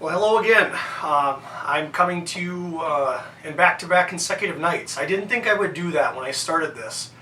Well, hello again. I'm coming to you in back-to-back consecutive nights. I didn't think I would do that when I started this.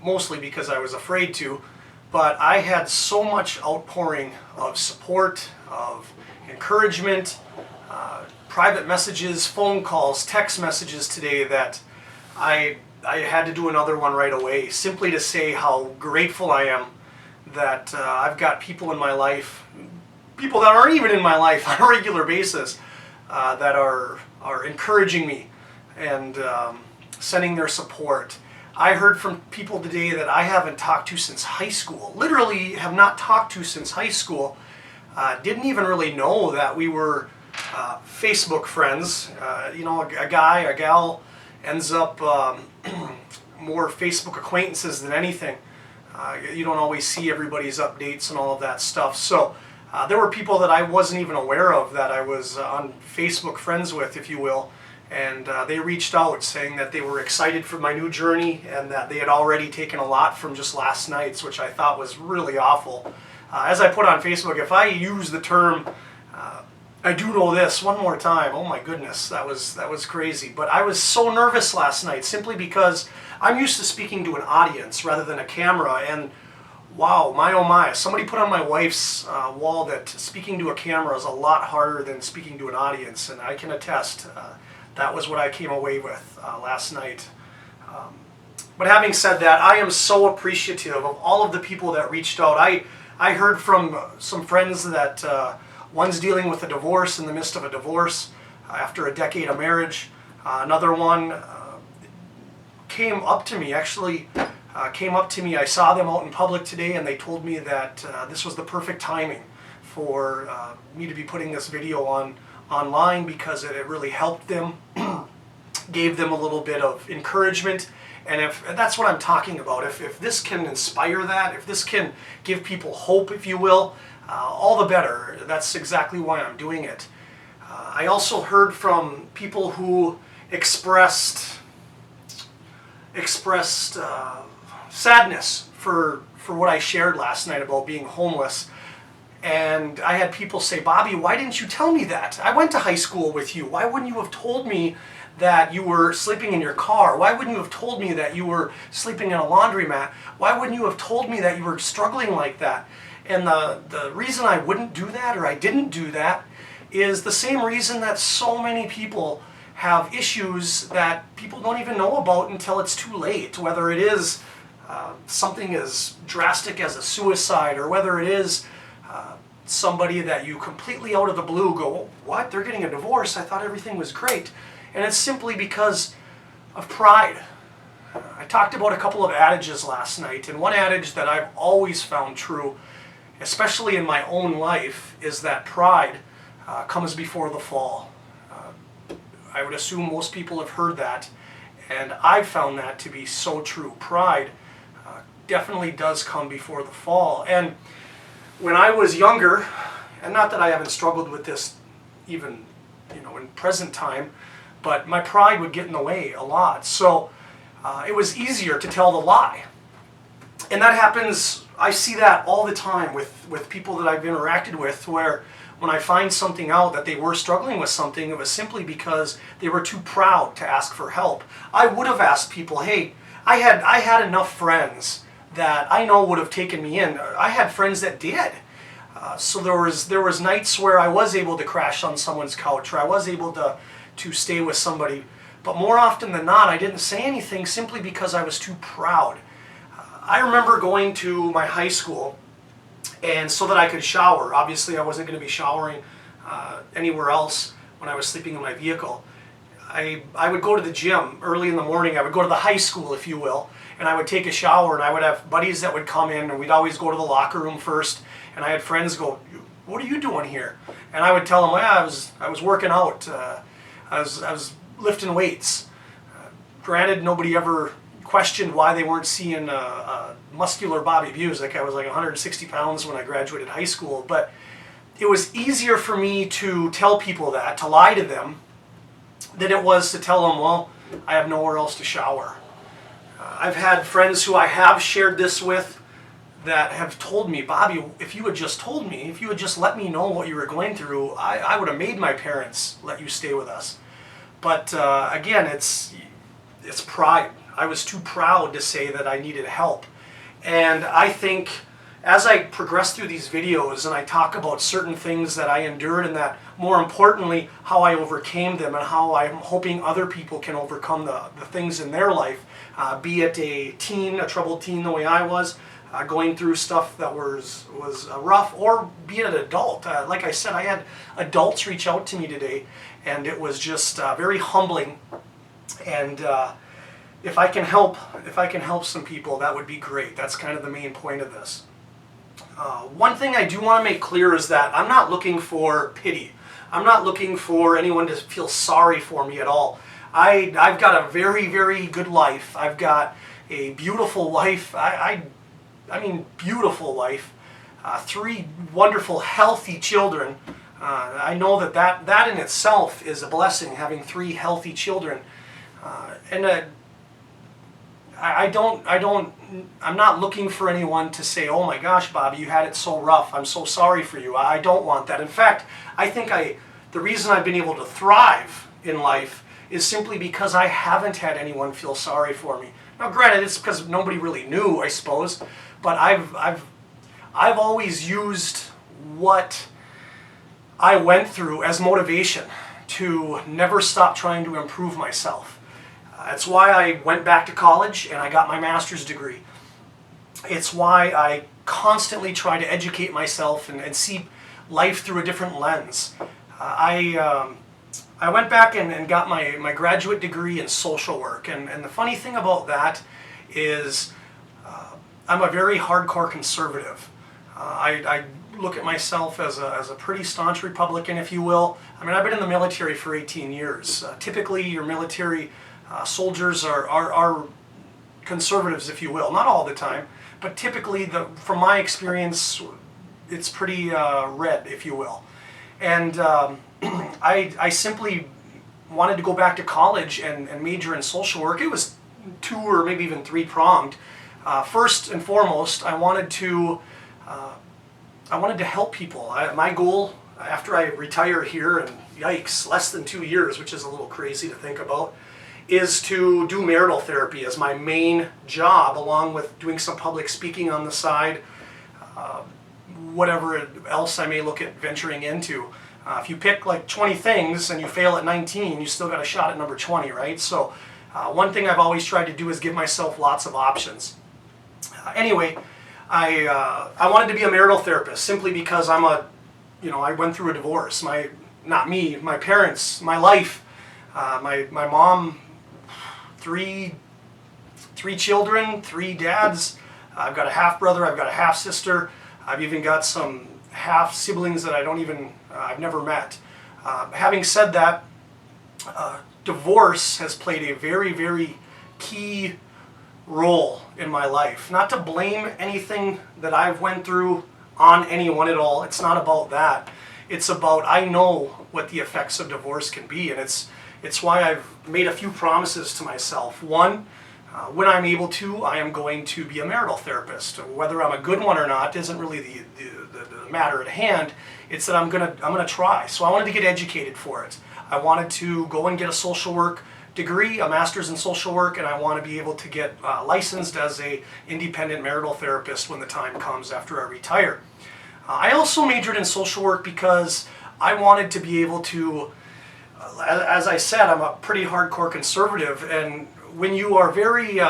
Mostly because I was afraid to, but I had so much outpouring of support, of encouragement, private messages, phone calls, text messages today that I had to do another one right away, simply to say how grateful I am that I've got people in my life, people that aren't even in my life on a regular basis, that are encouraging me and sending their support. I heard from people today that I haven't talked to since high school. Literally have not talked to since high school. Didn't even really know that we were Facebook friends. A guy, a gal ends up more Facebook acquaintances than anything. You don't always see everybody's updates and all of that stuff. So there were people that I wasn't even aware of that I was on Facebook friends with, if you will, and they reached out saying that they were excited for my new journey and that they had already taken a lot from just last night's, which I thought was really awful. As I put on Facebook, if I use the term I do know this one more time, oh my goodness, that was crazy. But I was so nervous last night simply because I'm used to speaking to an audience rather than a camera, and wow, my oh my, somebody put on my wife's wall that speaking to a camera is a lot harder than speaking to an audience, and I can attest that was what I came away with last night. But having said that, I am so appreciative of all of the people that reached out. I heard from some friends that one's dealing with a divorce in the midst of a divorce after a decade of marriage. Another one came up to me, I saw them out in public today, and they told me that this was the perfect timing for me to be putting this video online because it really helped them, gave them a little bit of encouragement. And if that's what I'm talking about, if this can inspire that, if this can give people hope, if you will, all the better. That's exactly why I'm doing it. I also heard from people who expressed sadness for what I shared last night about being homeless. And I had people say, Bobby, why didn't you tell me that? I went to high school with you. Why wouldn't you have told me that you were sleeping in your car? Why wouldn't you have told me that you were sleeping in a laundromat? Why wouldn't you have told me that you were struggling like that? And the reason I wouldn't do that, or I didn't do that, is the same reason that so many people have issues that people don't even know about until it's too late, whether it is something as drastic as a suicide, or whether it is somebody that you completely out of the blue go, what? They're getting a divorce? I thought everything was great. And it's simply because of pride. I talked about a couple of adages last night, and one adage that I've always found true, especially in my own life, is that pride comes before the fall. I would assume most people have heard that, and I've found that to be so true. Pride definitely does come before the fall. And when I was younger, and not that I haven't struggled with this even in present time, but my pride would get in the way a lot. So it was easier to tell the lie. And that happens, I see that all the time with people that I've interacted with, where when I find something out that they were struggling with something, it was simply because they were too proud to ask for help. I would have asked people, hey, I had enough friends that I know would have taken me in. I had friends that did. So there was nights where I was able to crash on someone's couch, or I was able to stay with somebody. But more often than not, I didn't say anything simply because I was too proud. I remember going to my high school, and so that I could shower. Obviously, I wasn't going to be showering anywhere else when I was sleeping in my vehicle. I would go to the gym early in the morning. I would go to the high school, if you will, and I would take a shower, and I would have buddies that would come in, and we'd always go to the locker room first, and I had friends go, what are you doing here? And I would tell them, I was working out. I was lifting weights. Granted, nobody ever questioned why they weren't seeing a muscular Bobby Busick. I was like 160 pounds when I graduated high school, but it was easier for me to tell people that, to lie to them, than it was to tell them, well, I have nowhere else to shower. I've had friends who I have shared this with that have told me, Bobby, if you had just told me, if you had just let me know what you were going through, I would have made my parents let you stay with us. But again, it's pride. I was too proud to say that I needed help. And I think as I progress through these videos and I talk about certain things that I endured, and that more importantly, how I overcame them and how I'm hoping other people can overcome the things in their life, be it a teen, a troubled teen the way I was, going through stuff that was rough, or be it an adult. Like I said, I had adults reach out to me today, and it was just very humbling. And if I can help some people, that would be great. That's kind of the main point of this. One thing I do want to make clear is that I'm not looking for pity. I'm not looking for anyone to feel sorry for me at all. I've got a very, very good life. I've got a beautiful wife. I mean, beautiful wife. 3 wonderful, healthy children. I know that in itself is a blessing, having 3 healthy children. I'm not looking for anyone to say, oh my gosh, Bobby, you had it so rough. I'm so sorry for you. I don't want that. In fact, I think the reason I've been able to thrive in life is simply because I haven't had anyone feel sorry for me. Now, granted, it's because nobody really knew, I suppose, but I've always used what I went through as motivation to never stop trying to improve myself. That's why I went back to college and I got my master's degree. It's why I constantly try to educate myself and see life through a different lens. I went back and got my graduate degree in social work, and the funny thing about that is I'm a very hardcore conservative. I look at myself as a pretty staunch Republican, if you will. I mean, I've been in the military for 18 years. Typically, your military soldiers are conservatives, if you will. Not all the time, but typically, from my experience, it's pretty red, if you will. And I simply wanted to go back to college and major in social work. It was 2 or maybe even 3-pronged. First and foremost, I wanted to help people. My goal after I retire here, and yikes, less than 2 years, which is a little crazy to think about, is to do marital therapy as my main job, along with doing some public speaking on the side, whatever else I may look at venturing into. If you pick like 20 things and you fail at 19, you still got a shot at number 20, right? So one thing I've always tried to do is give myself lots of options. Anyway, I wanted to be a marital therapist simply because I went through a divorce. Not me, my parents, my life, my mom, 3 children, 3 dads. I've got a half brother, I've got a half sister. I've even got some half siblings that I've never met. Having said that, divorce has played a very, very key role in my life. Not to blame anything that I've went through on anyone at all. It's not about that. It's about, I know what the effects of divorce can be, and it's why I've made a few promises to myself. One, when I'm able to, I am going to be a marital therapist. Whether I'm a good one or not isn't really the matter at hand. It's that I'm gonna try. So I wanted to get educated for it. I wanted to go and get a social work degree, a master's in social work, and I want to be able to get licensed as a independent marital therapist when the time comes after I retire. I also majored in social work because I wanted to be able to, as I said, I'm a pretty hardcore conservative, and when you are very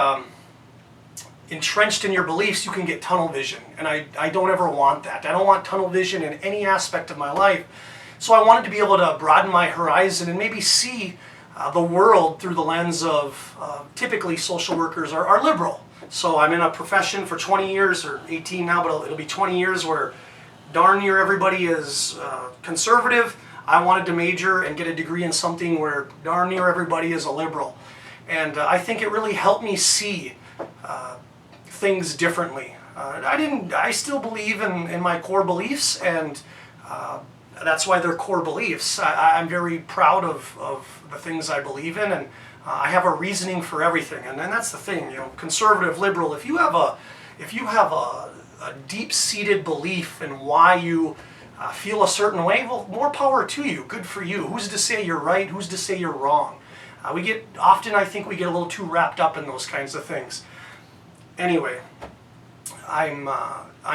entrenched in your beliefs, you can get tunnel vision, and I don't ever want that. I don't want tunnel vision in any aspect of my life. So I wanted to be able to broaden my horizon and maybe see the world through the lens of, typically social workers are liberal. So I'm in a profession for 20 years, or 18 now, but it'll be 20 years where darn near everybody is conservative. I wanted to major and get a degree in something where darn near everybody is a liberal. And I think it really helped me see things differently. I still believe in my core beliefs, and that's why they're core beliefs. I'm very proud of the things I believe in, and I have a reasoning for everything. And then that's the thing, conservative, liberal. If you have a deep-seated belief in why you feel a certain way, well, more power to you. Good for you. Who's to say you're right? Who's to say you're wrong? Often I think we get a little too wrapped up in those kinds of things. Anyway, I'm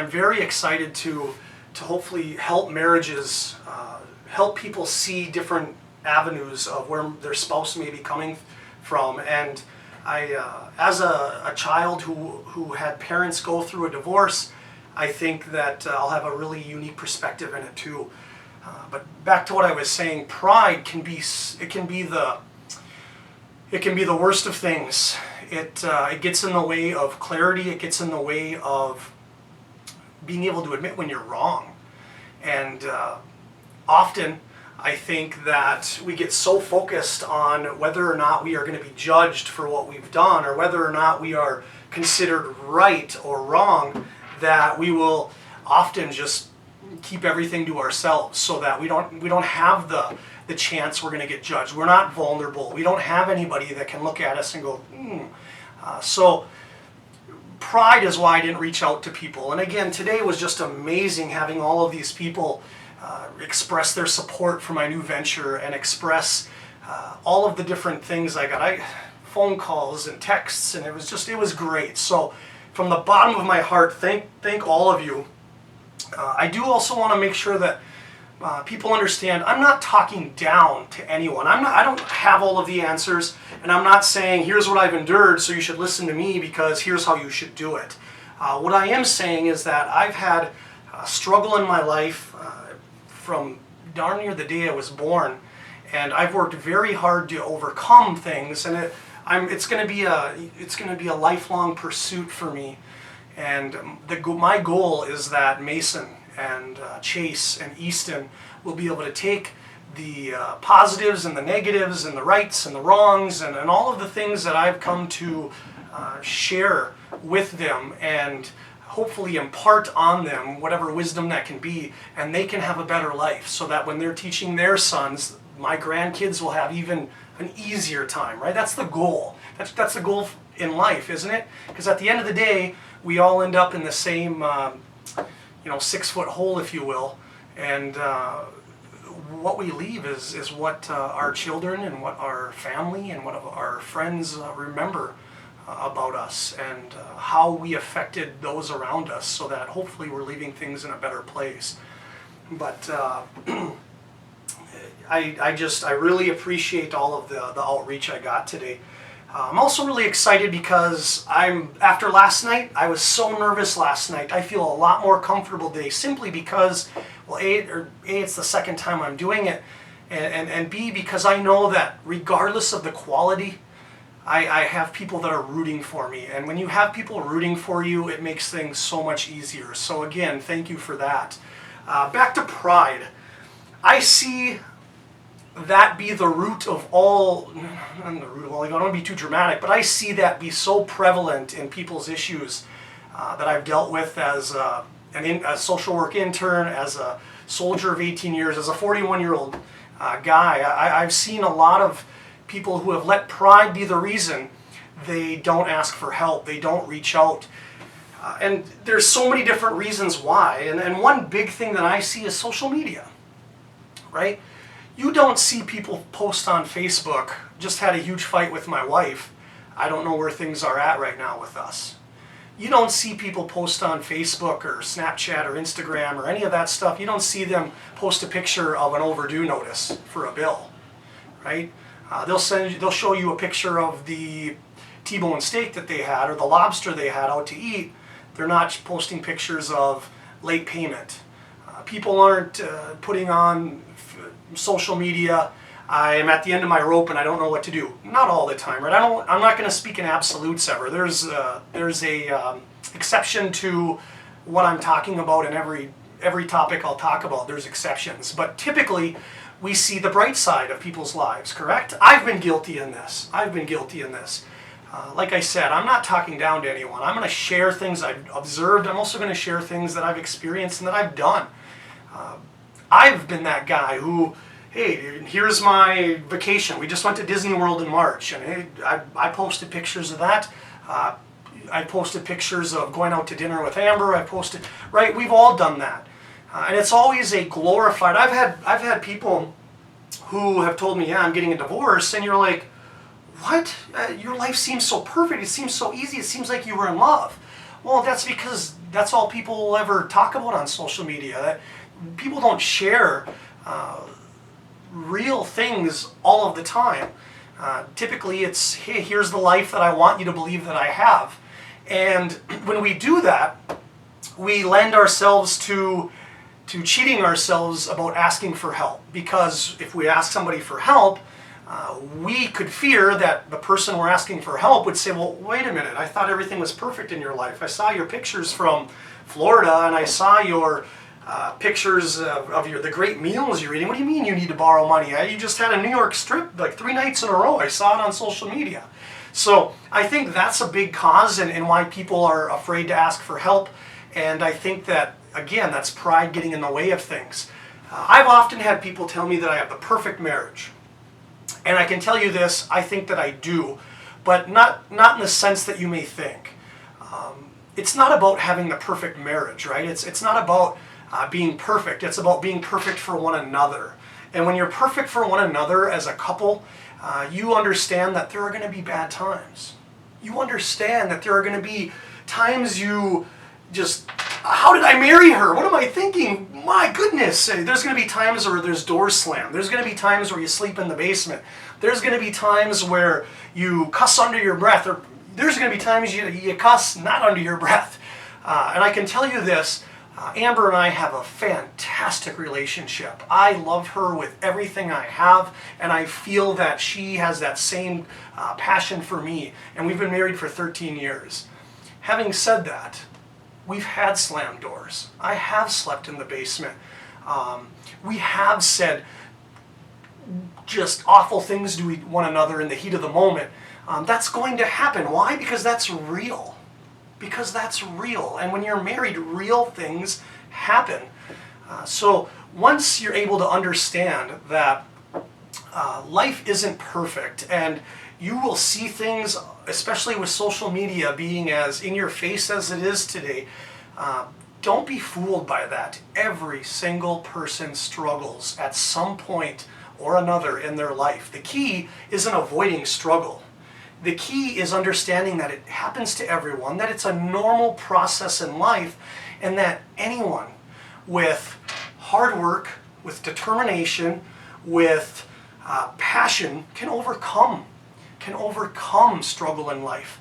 very excited to hopefully help marriages, help people see different avenues of where their spouse may be coming from. And as a child who had parents go through a divorce, I think that I'll have a really unique perspective in it too. But back to what I was saying, pride can be the worst of things. It gets in the way of clarity. It gets in the way of being able to admit when you're wrong. And often I think that we get so focused on whether or not we are going to be judged for what we've done, or whether or not we are considered right or wrong, that we will often just keep everything to ourselves, so that we don't have the chance we're going to get judged. We're not vulnerable. We don't have anybody that can look at us and go, So pride is why I didn't reach out to people. And again, today was just amazing having all of these people express their support for my new venture, and express all of the different things I got. Phone calls and texts, and it was great. So from the bottom of my heart, thank all of you. I do also want to make sure that people understand I'm not talking down to anyone. I don't have all of the answers, and I'm not saying here's what I've endured, so you should listen to me because here's how you should do it. What I am saying is that I've had a struggle in my life from darn near the day I was born, and I've worked very hard to overcome things, and it's going to be a lifelong pursuit for me. And my goal is that Mason and Chase and Easton will be able to take the positives and the negatives and the rights and the wrongs and all of the things that I've come to share with them, and hopefully impart on them whatever wisdom that can be, and they can have a better life, so that when they're teaching their sons, my grandkids will have even an easier time, right? That's the goal. That's the goal in life, isn't it? Because at the end of the day, we all end up in the same 6-foot hole, if you will, and what we leave is what our children and what our family and what our friends remember about us, and how we affected those around us, so that hopefully we're leaving things in a better place. But I really appreciate all of the outreach I got today. I'm also really excited because after last night, I was so nervous last night. I feel a lot more comfortable today, simply because, well, A, it's the second time I'm doing it, and B, because I know that regardless of the quality, I have people that are rooting for me. And when you have people rooting for you, it makes things so much easier. So again, thank you for that. Back to pride. I see that be the root of all, I don't want to be too dramatic, but I see that be so prevalent in people's issues that I've dealt with as a social work intern, as a soldier of 18 years, as a 41-year-old guy. I've seen a lot of people who have let pride be the reason they don't ask for help, they don't reach out. And there's so many different reasons why. And one big thing that I see is social media, right? You don't see people post on Facebook, just had a huge fight with my wife, I don't know where things are at right now with us. You don't see people post on Facebook or Snapchat or Instagram or any of that stuff. You don't see them post a picture of an overdue notice for a bill, right? They'll show you a picture of the T-bone steak that they had, or the lobster they had out to eat. They're not posting pictures of late payment. People aren't putting on social media, I am at the end of my rope and I don't know what to do. Not all the time, right? I'm not going to speak in absolutes ever. There's a exception to what I'm talking about, and every topic I'll talk about, there's exceptions. But typically, we see the bright side of people's lives, correct? I've been guilty in this. Like I said, I'm not talking down to anyone. I'm going to share things I've observed. I'm also going to share things that I've experienced and that I've done. I've been that guy who, hey, here's my vacation. We just went to Disney World in March, and hey, I posted pictures of that. I posted pictures of going out to dinner with Amber. I posted, right? We've all done that. And it's always a glorified, I've had people who have told me, yeah, I'm getting a divorce, and you're like, what? Your life seems so perfect. It seems so easy. It seems like you were in love. Well, that's because that's all people will ever talk about on social media. That people don't share real things all of the time. Typically it's, hey, here's the life that I want you to believe that I have. And when we do that, we lend ourselves to cheating ourselves about asking for help. Because if we ask somebody for help, we could fear that the person we're asking for help would say, well, wait a minute, I thought everything was perfect in your life. I saw your pictures from Florida, and I saw your pictures of the great meals you're eating. What do you mean you need to borrow money? You just had a New York strip like 3 nights in a row. I saw it on social media. So I think that's a big cause and why people are afraid to ask for help. And I think that, again, that's pride getting in the way of things. I've often had people tell me that I have the perfect marriage. And I can tell you this, I think that I do, but not in the sense that you may think. It's not about having the perfect marriage, right? It's not about being perfect. It's about being perfect for one another. And when you're perfect for one another as a couple, you understand that there are going to be bad times. You understand that there are going to be times you just, how did I marry her? What am I thinking? My goodness. There's going to be times where there's doors slammed. There's going to be times where you sleep in the basement. There's going to be times where you cuss under your breath. Or there's going to be times you cuss not under your breath. And I can tell you this, Amber and I have a fantastic relationship. I love her with everything I have, and I feel that she has that same passion for me. And we've been married for 13 years. Having said that, we've had slammed doors. I have slept in the basement. We have said just awful things to one another in the heat of the moment. That's going to happen. Why? Because that's real. Because that's real. And when you're married, real things happen. So once you're able to understand that life isn't perfect, and you will see things, especially with social media being as in your face as it is today, don't be fooled by that. Every single person struggles at some point or another in their life. The key isn't avoiding struggle. The key is understanding that it happens to everyone, that it's a normal process in life, and that anyone with hard work, with determination, with passion can overcome struggle in life.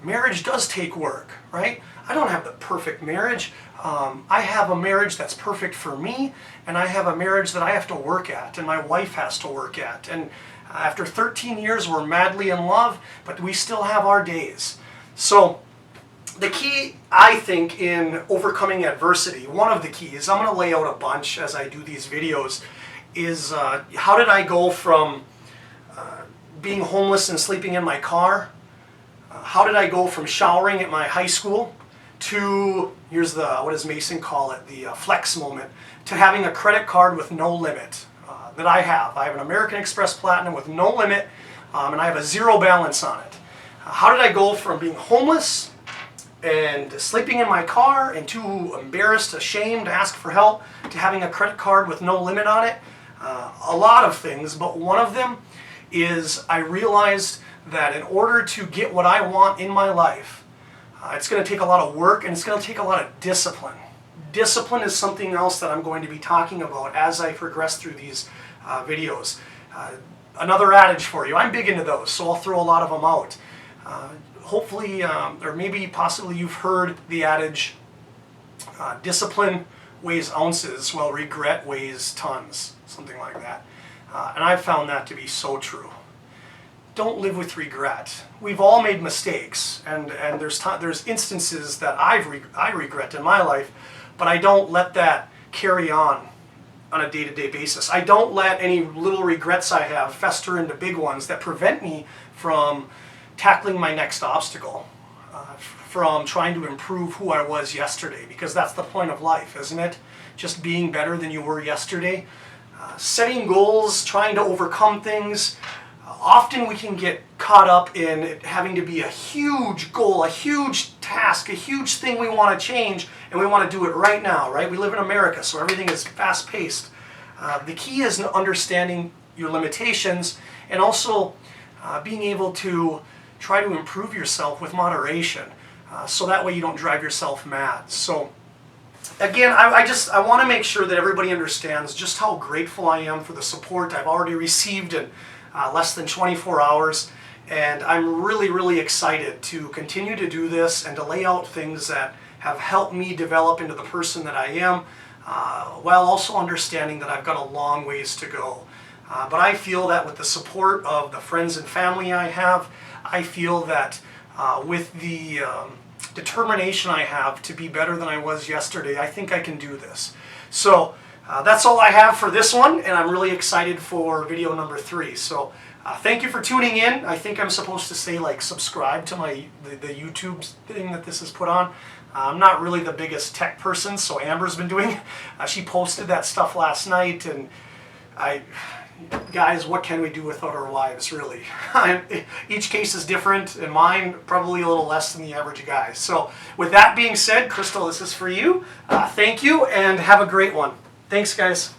Marriage does take work, right? I don't have the perfect marriage. I have a marriage that's perfect for me, and I have a marriage that I have to work at, and my wife has to work at. And after 13 years, we're madly in love, but we still have our days. So the key, I think, in overcoming adversity, one of the keys, I'm going to lay out a bunch as I do these videos, is how did I go from being homeless and sleeping in my car? How did I go from showering at my high school to, here's the, what does Mason call it, the flex moment, to having a credit card with no limit that I have. I have an American Express Platinum with no limit, and I have a zero balance on it. How did I go from being homeless and sleeping in my car and too embarrassed, ashamed to ask for help, to having a credit card with no limit on it? A lot of things, but one of them is I realized that in order to get what I want in my life, it's going to take a lot of work, and it's going to take a lot of discipline. Discipline is something else that I'm going to be talking about as I progress through these videos. Another adage for you. I'm big into those, so I'll throw a lot of them out. Hopefully, or maybe possibly you've heard the adage, discipline weighs ounces while regret weighs tons, something like that. And I've found that to be so true. Don't live with regret. We've all made mistakes, and there's instances that I regret in my life, but I don't let that carry on a day-to-day basis. I don't let any little regrets I have fester into big ones that prevent me from tackling my next obstacle, from trying to improve who I was yesterday, because that's the point of life, isn't it? Just being better than you were yesterday. Setting goals, trying to overcome things, Often we can get caught up in it having to be a huge goal, a huge task, a huge thing we want to change, and we want to do it right now, right? We live in America, so everything is fast-paced. The key is understanding your limitations and also being able to try to improve yourself with moderation, so that way you don't drive yourself mad. So again, I want to make sure that everybody understands just how grateful I am for the support I've already received in less than 24 hours. And I'm really, really excited to continue to do this and to lay out things that have helped me develop into the person that I am, while also understanding that I've got a long ways to go. But I feel that with the support of the friends and family I have, I feel that with the determination I have to be better than I was yesterday, I think I can do this. So that's all I have for this one, and I'm really excited for video number 3. So thank you for tuning in. I think I'm supposed to say like subscribe to the YouTube thing that this is put on. I'm not really the biggest tech person, so Amber's been doing. She posted that stuff last night, and guys, what can we do without our wives, really? Each case is different, and mine probably a little less than the average guy. So with that being said, Crystal, this is for you. Thank you, and have a great one. Thanks, guys.